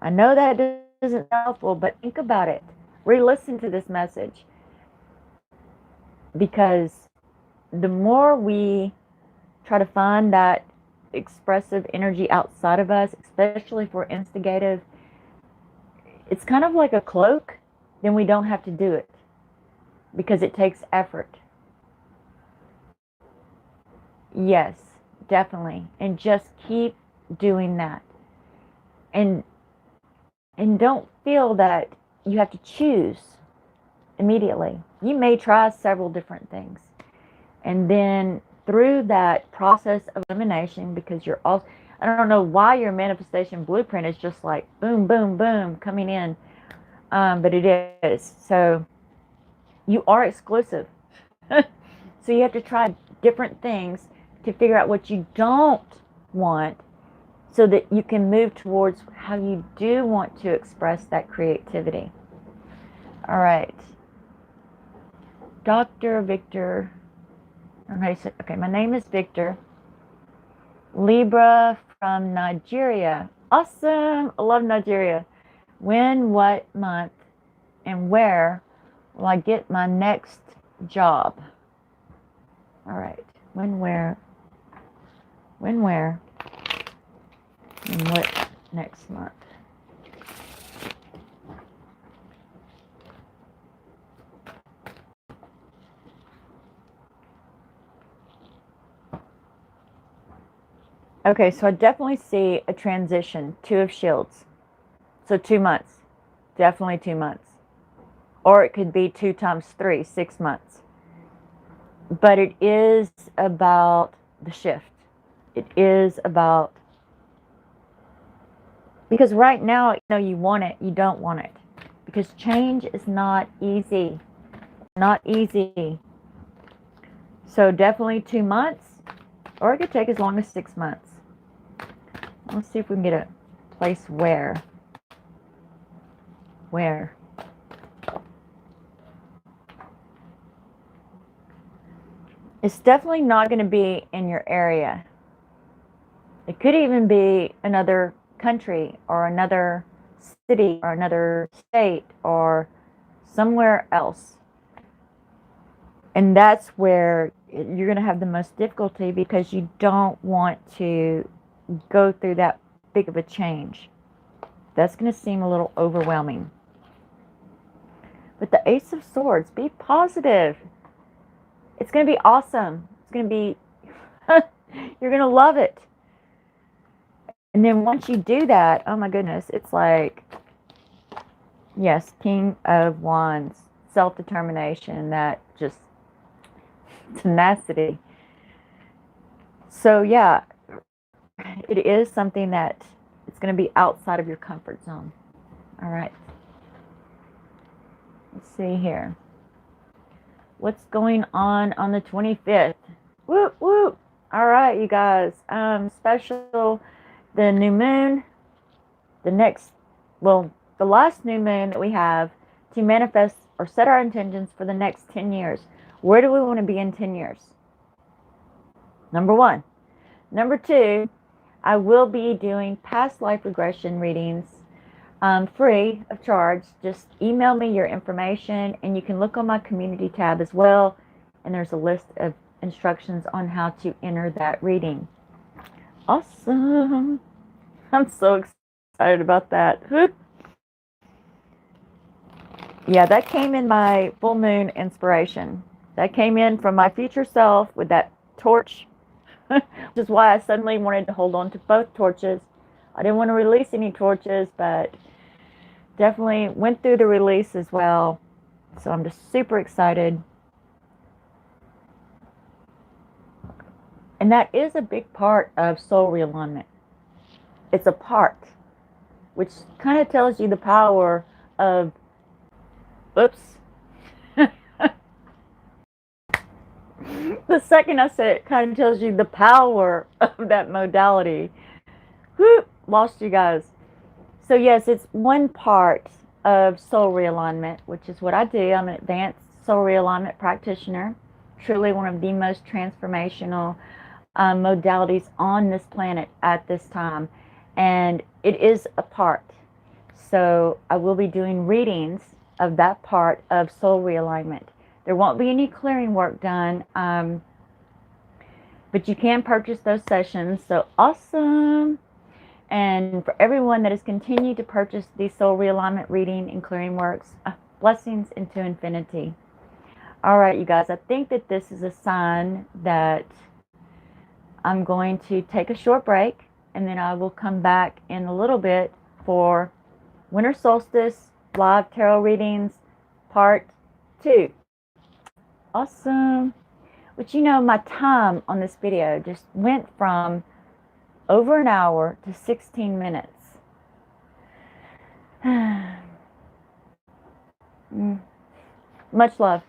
I know that isn't helpful, but think about it. Re-listen to this message. Because the more we try to find that expressive energy outside of us, especially if we're instigative, it's kind of like a cloak, then we don't have to do it. Because it takes effort. Yes, definitely. And just keep doing that. And don't feel that you have to choose immediately. You may try several different things. And then through that process of elimination, because you're also, I don't know why your manifestation blueprint is just like boom, boom, boom coming in. But it is. So you are exclusive. So you have to try different things to figure out what you don't want so that you can move towards how you do want to express that creativity. All right. Dr. Victor. Okay, my name is Victor. Libra from Nigeria. Awesome. I love Nigeria. When, what month, and where will I get my next job? All right. When, where, and what next month? Okay, so I definitely see a transition. 2 of Shields. So 2 months. Definitely 2 months. Or it could be 2 times 3, 6 months. But it is about the shift. It is about, because right now, you know, you want it, you don't want it. Because change is not easy. Not easy. So definitely 2 months, or it could take as long as 6 months. Let's see if we can get a place where. Where? It's definitely not going to be in your area. It could even be another country or another city or another state or somewhere else. And that's where you're going to have the most difficulty because you don't want to go through that big of a change. That's going to seem a little overwhelming. But the Ace of Swords, be positive. It's going to be awesome. It's going to be, you're going to love it. And then once you do that, oh my goodness, it's like, yes, King of Wands, self-determination, that just tenacity. So yeah, it is something that it's going to be outside of your comfort zone. All right. Let's see here. What's going on the 25th? Whoop, whoop. All right, you guys. Special, the new moon, the last new moon that we have to manifest or set our intentions for the next 10 years. Where do we want to be in 10 years? Number 1. Number 2, I will be doing past life regression readings free of charge. Just email me your information, and you can look on my community tab as well. And there's a list of instructions on how to enter that reading. Awesome. I'm so excited about that. Yeah, that came in my full moon inspiration. That came in from my future self with that torch, which is why I suddenly wanted to hold on to both torches. I didn't want to release any torches, but definitely went through the release as well. So I'm just super excited. And that is a big part of soul realignment. It's a part, which kind of tells you the power of, oops. The second I said it, kind of tells you the power of that modality. Whoop, lost you guys. So yes, it's one part of soul realignment, which is what I do. I'm an advanced soul realignment practitioner, truly one of the most transformational modalities on this planet at this time. And it is a part. So I will be doing readings of that part of soul realignment. There won't be any clearing work done, but you can purchase those sessions. So awesome. And for everyone that has continued to purchase these soul realignment reading and clearing works, blessings into infinity. All right, you guys, I think that this is a sign that I'm going to take a short break, and then I will come back in a little bit for Winter Solstice live tarot readings part 2. Awesome. But you know, my time on this video just went from over an hour to 16 minutes. Much love.